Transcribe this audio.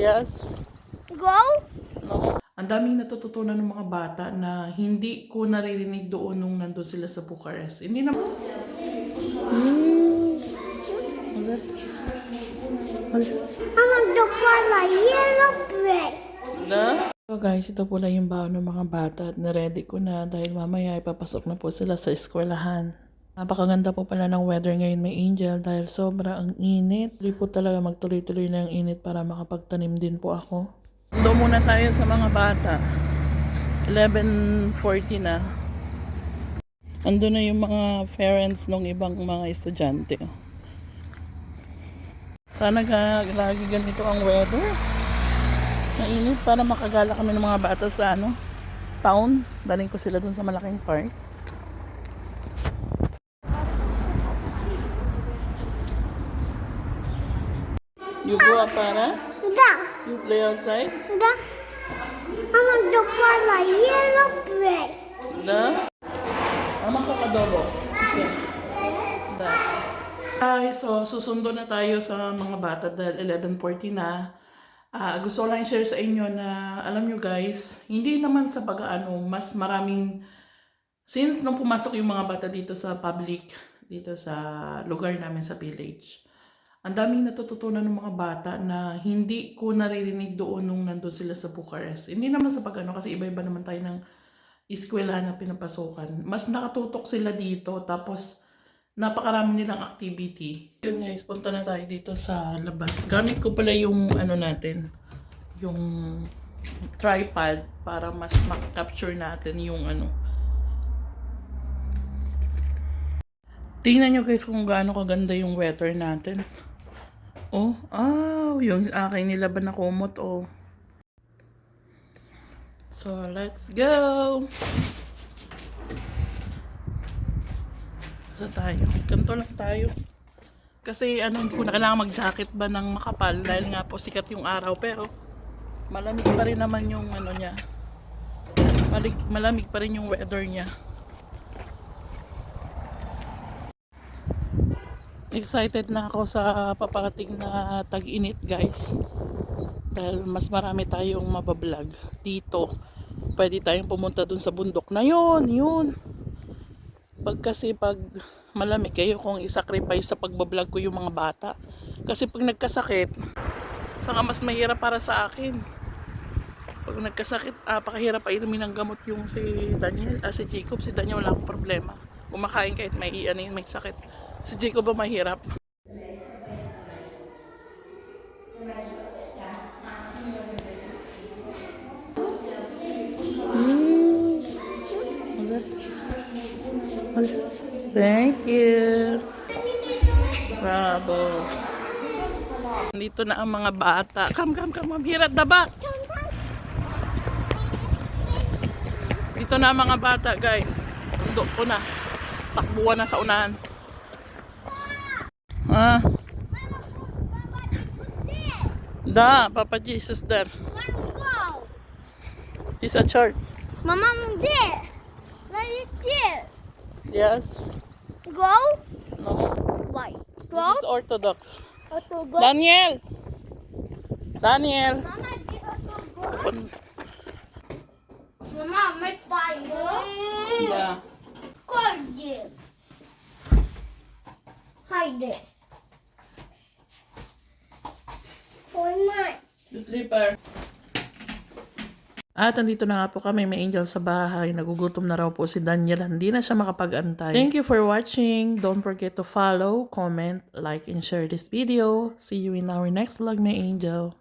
Yes. Go? No. Ang daming natututunan ng mga bata na hindi ko naririnig doon nung nandun sila sa Bucharest. Hindi naman... I'm the pala yellow bread. So guys, ito po lang yung baon ng mga bata at naready ko na dahil mamaya ipapasok na po sila sa eskwelahan. Napakaganda po pala ng weather ngayon, may Angel, dahil sobra ang init. Hindi po talaga magtuloy-tuloy na yung init para makapagtanim din po ako. Doon muna tayo sa mga bata. 11:40 na. Ando na yung mga parents ng ibang mga estudyante. Sana lagi ganito ang weather. Mainit para makagala kami ng mga bata sa town. Daling ko sila dun sa malaking park. You go up, para? Da. You play outside? Da. I'm the pala yellow bread. Mama ko kadobo. Okay. Guys, so susundo na tayo sa mga bata dahil 11:40 na. Gusto ko lang i-share sa inyo na alam nyo guys, hindi naman sa mas maraming, since nung pumasok yung mga bata dito sa public, dito sa lugar namin sa village, ang daming natututunan ng mga bata na hindi ko naririnig doon nung nandun sila sa Bucharest. Hindi naman sa kasi iba-iba naman tayo ng eskwelahan na pinapasukan. Mas nakatutok sila dito, tapos napakarami nilang activity. Yun guys, punta na tayo dito sa labas. Gamit ko pala yung natin, yung tripod para mas makapture natin yung Tingnan nyo guys kung gaano kaganda yung weather natin. Yung aking nilaban na kumot, So, let's go! Saan tayo? Ganito lang tayo. Kasi hindi ko na kailangan mag-jacket ba ng makapal dahil nga po sikat yung araw, pero malamig pa rin naman yung niya. Malamig pa rin yung weather niya. Excited na ako sa paparating na tag-init guys. Dahil mas marami tayong mabablog dito. Pwede tayong pumunta dun sa bundok na yun. Pag malamig kayo kung isacrifice sa pagbablog ko yung mga bata. Kasi pag nagkasakit, saka mas mahirap para sa akin. Pag nagkasakit, pakahirap inumin ng gamot yung si Daniel, si Jacob. Si Daniel wala akong problema. Kumakain kahit may sakit. Si Jacob ba mahirap? Thank you. Bravo. Dito na ang mga bata. Come, mabhirat na ba? Dito na ang mga bata, guys. Sundo ko na. Takbuhan na sa unahan. Papa Jesus there. Go. He's at church. Mama, I'm there. Let it there. Yes. Go? No. Why? This Go? is Orthodox. To go? Daniel. Mama, go. Mama, may tayo. Yeah. Cordial. Hide it. For mine. The sleeper. At andito na nga po kami, may Angel sa bahay. Nagugutom na raw po si Daniel. Hindi na siya makapag-antay. Thank you for watching. Don't forget to follow, comment, like, and share this video. See you in our next vlog, my Angel.